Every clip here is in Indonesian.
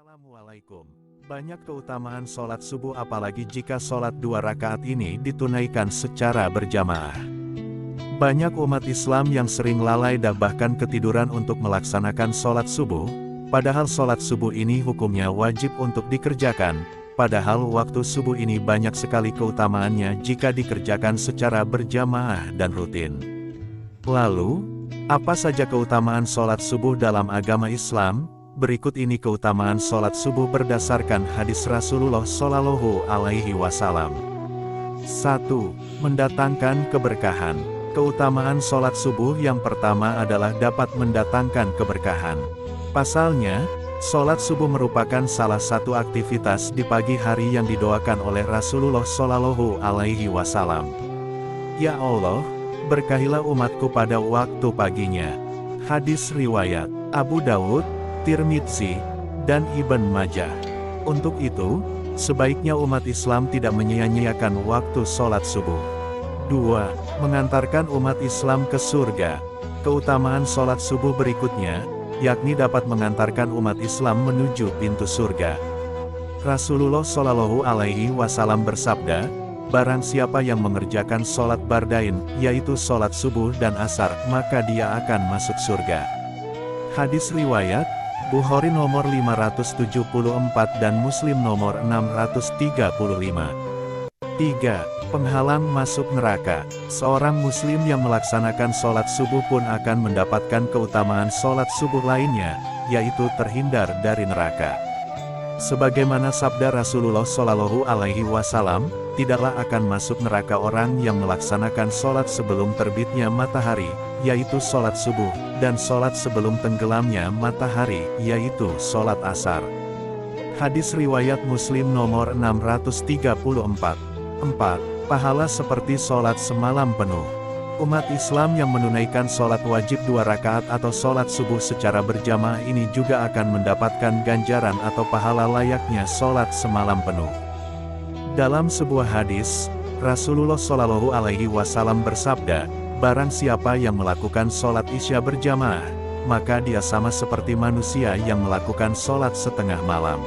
Assalamualaikum. Banyak keutamaan sholat subuh apalagi jika sholat 2 rakaat ini ditunaikan secara berjamaah. Banyak umat Islam yang sering lalai dan bahkan ketiduran untuk melaksanakan sholat subuh, padahal sholat subuh ini hukumnya wajib untuk dikerjakan, padahal waktu subuh ini banyak sekali keutamaannya jika dikerjakan secara berjamaah dan rutin. Lalu, apa saja keutamaan sholat subuh dalam agama Islam? Berikut ini keutamaan sholat subuh berdasarkan hadis Rasulullah Shallallahu Alaihi Wasallam. 1. Mendatangkan keberkahan. Keutamaan sholat subuh yang pertama adalah dapat mendatangkan keberkahan. Pasalnya, sholat subuh merupakan salah satu aktivitas di pagi hari yang didoakan oleh Rasulullah Shallallahu Alaihi Wasallam. Ya Allah, berkahilah umatku pada waktu paginya. Hadis riwayat Abu Dawud, Tirmidzi, dan Ibn Majah. Untuk itu, sebaiknya umat Islam tidak menyia-nyiakan waktu sholat subuh. 2. Mengantarkan umat Islam ke surga. Keutamaan sholat subuh berikutnya, yakni dapat mengantarkan umat Islam menuju pintu surga. Rasulullah Shallallahu Alaihi Wasallam bersabda, barang siapa yang mengerjakan sholat bardain, yaitu sholat subuh dan asar, maka dia akan masuk surga. Hadis riwayat Bukhari nomor 574 dan Muslim nomor 635. 3. Penghalang masuk neraka. Seorang muslim yang melaksanakan sholat subuh pun akan mendapatkan keutamaan sholat subuh lainnya, yaitu terhindar dari neraka. Sebagaimana sabda Rasulullah Shallallahu Alaihi Wasallam, tidaklah akan masuk neraka orang yang melaksanakan sholat sebelum terbitnya matahari, yaitu sholat subuh, dan sholat sebelum tenggelamnya matahari, yaitu sholat asar. Hadis riwayat Muslim nomor 634. 4. Pahala seperti sholat semalam penuh. Umat Islam yang menunaikan sholat wajib 2 rakaat atau sholat subuh secara berjamaah ini juga akan mendapatkan ganjaran atau pahala layaknya sholat semalam penuh. Dalam sebuah hadis, Rasulullah Shallallahu Alaihi Wasallam bersabda, barang siapa yang melakukan sholat isya berjamaah, maka dia sama seperti manusia yang melakukan sholat setengah malam.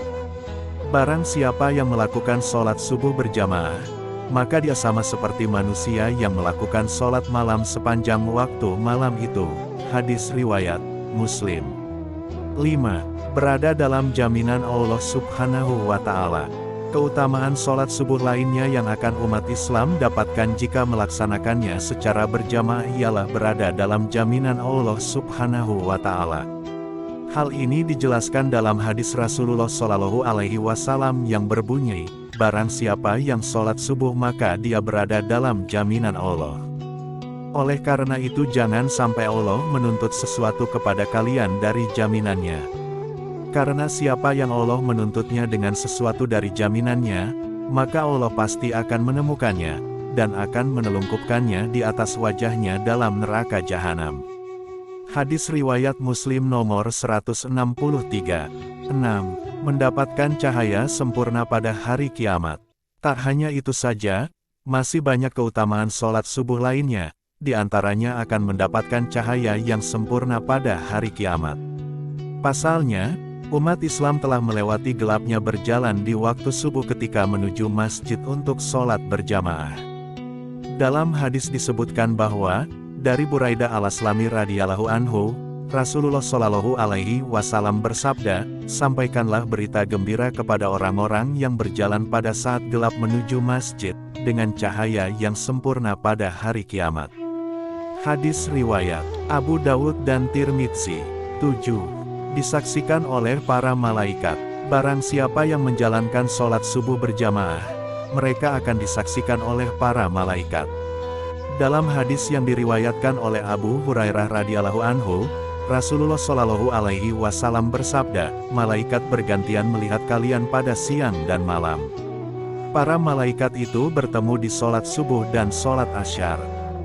Barang siapa yang melakukan sholat subuh berjamaah, maka dia sama seperti manusia yang melakukan sholat malam sepanjang waktu malam itu. Hadis riwayat Muslim. 5. Berada dalam jaminan Allah Subhanahu wa Ta'ala. Keutamaan sholat subuh lainnya yang akan umat Islam dapatkan jika melaksanakannya secara berjamaah ialah berada dalam jaminan Allah Subhanahu wa Ta'ala. Hal ini dijelaskan dalam hadis Rasulullah Shallallahu Alaihi Wasallam yang berbunyi, barang siapa yang sholat subuh maka dia berada dalam jaminan Allah. Oleh karena itu jangan sampai Allah menuntut sesuatu kepada kalian dari jaminannya. Karena siapa yang Allah menuntutnya dengan sesuatu dari jaminannya, maka Allah pasti akan menemukannya, dan akan menelungkupkannya di atas wajahnya dalam neraka jahanam. Hadis riwayat Muslim nomor 163. 6. Mendapatkan cahaya sempurna pada hari kiamat. Tak hanya itu saja, masih banyak keutamaan sholat subuh lainnya, di antaranya akan mendapatkan cahaya yang sempurna pada hari kiamat. Pasalnya, umat Islam telah melewati gelapnya berjalan di waktu subuh ketika menuju masjid untuk sholat berjamaah. Dalam hadis disebutkan bahwa, dari Buraidah al-Aslami radhiyallahu anhu, Rasulullah Shallallahu Alaihi Wasallam bersabda, sampaikanlah berita gembira kepada orang-orang yang berjalan pada saat gelap menuju masjid, dengan cahaya yang sempurna pada hari kiamat. Hadis riwayat Abu Dawud dan Tirmidzi. 7. Disaksikan oleh para malaikat. Barang siapa yang menjalankan sholat subuh berjamaah, mereka akan disaksikan oleh para malaikat. Dalam hadis yang diriwayatkan oleh Abu Hurairah radhiyallahu anhu, Rasulullah Shallallahu Alaihi Wasallam bersabda, malaikat bergantian melihat kalian pada siang dan malam. Para malaikat itu bertemu di sholat subuh dan sholat asyar.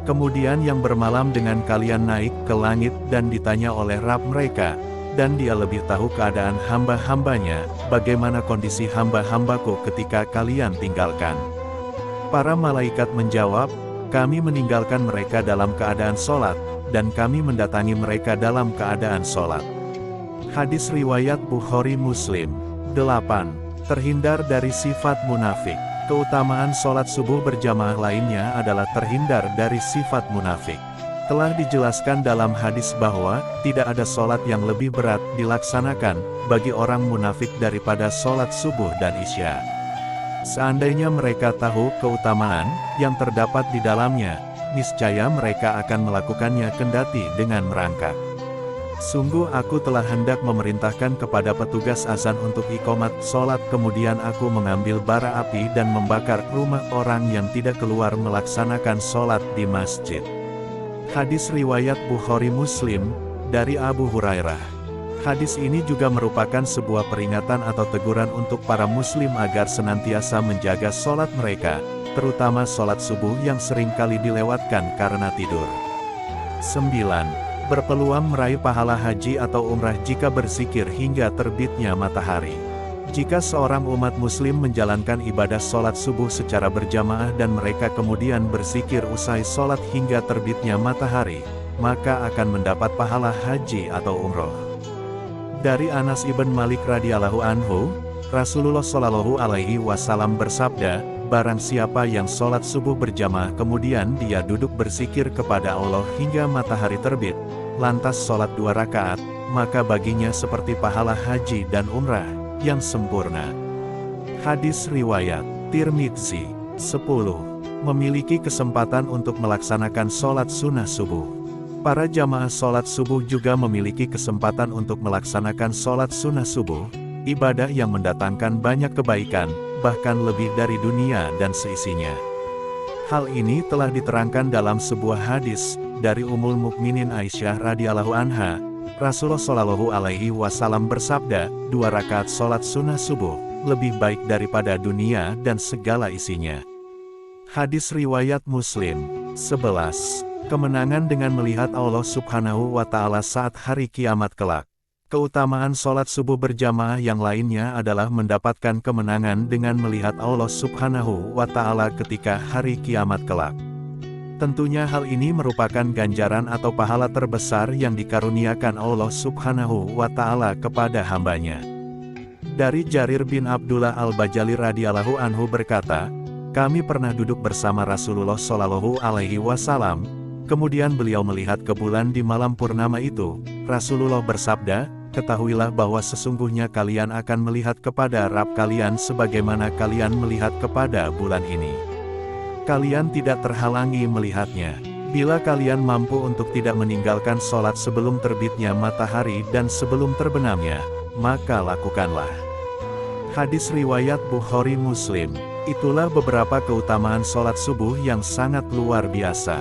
Kemudian yang bermalam dengan kalian naik ke langit dan ditanya oleh Rabb mereka, dan dia lebih tahu keadaan hamba-hambanya, bagaimana kondisi hamba-hambaku ketika kalian tinggalkan. Para malaikat menjawab, kami meninggalkan mereka dalam keadaan sholat, dan kami mendatangi mereka dalam keadaan sholat. Hadis riwayat Bukhari Muslim. 8. Terhindar dari sifat munafik. Keutamaan sholat subuh berjamaah lainnya adalah terhindar dari sifat munafik. Telah dijelaskan dalam hadis bahwa, tidak ada sholat yang lebih berat dilaksanakan, bagi orang munafik daripada sholat subuh dan isya. Seandainya mereka tahu keutamaan, yang terdapat di dalamnya, niscaya mereka akan melakukannya kendati dengan merangkak. Sungguh aku telah hendak memerintahkan kepada petugas azan untuk iqomat sholat, kemudian aku mengambil bara api dan membakar rumah orang yang tidak keluar melaksanakan sholat di masjid. Hadis riwayat Bukhari Muslim, dari Abu Hurairah. Hadis ini juga merupakan sebuah peringatan atau teguran untuk para muslim agar senantiasa menjaga sholat mereka, terutama sholat subuh yang seringkali dilewatkan karena tidur. 9. Berpeluang meraih pahala haji atau umrah jika berzikir hingga terbitnya matahari. Jika seorang umat muslim menjalankan ibadah sholat subuh secara berjamaah dan mereka kemudian berzikir usai sholat hingga terbitnya matahari, maka akan mendapat pahala haji atau umroh. Dari Anas ibn Malik radhiyallahu anhu, Rasulullah shallallahu alaihi wasallam bersabda, barang siapa yang sholat subuh berjamaah kemudian dia duduk berzikir kepada Allah hingga matahari terbit, lantas sholat 2 rakaat, maka baginya seperti pahala haji dan umrah yang sempurna. Hadis riwayat Tirmidzi. 10. Memiliki kesempatan untuk melaksanakan sholat sunnah subuh. Para jamaah sholat subuh juga memiliki kesempatan untuk melaksanakan sholat sunnah subuh, ibadah yang mendatangkan banyak kebaikan, bahkan lebih dari dunia dan seisinya. Hal ini telah diterangkan dalam sebuah hadis dari Ummul Mukminin Aisyah radhiyallahu anha. Rasulullah shallallahu alaihi wasallam bersabda, 2 rakaat sholat sunnah subuh lebih baik daripada dunia dan segala isinya. Hadis riwayat Muslim. 11. Kemenangan dengan melihat Allah Subhanahu wa Ta'ala saat hari kiamat kelak. Keutamaan sholat subuh berjamaah yang lainnya adalah mendapatkan kemenangan dengan melihat Allah Subhanahu wa Ta'ala ketika hari kiamat kelak. Tentunya hal ini merupakan ganjaran atau pahala terbesar yang dikaruniakan Allah Subhanahu wa Ta'ala kepada hambanya. Dari Jarir bin Abdullah al-Bajali radhiyallahu anhu berkata, kami pernah duduk bersama Rasulullah shallallahu alaihi wasallam, kemudian beliau melihat ke bulan di malam purnama itu. Rasulullah bersabda, ketahuilah bahwa sesungguhnya kalian akan melihat kepada Rabb kalian sebagaimana kalian melihat kepada bulan ini. Kalian tidak terhalangi melihatnya. Bila kalian mampu untuk tidak meninggalkan sholat sebelum terbitnya matahari dan sebelum terbenamnya, maka lakukanlah. Hadis riwayat Bukhari Muslim. Itulah beberapa keutamaan sholat subuh yang sangat luar biasa.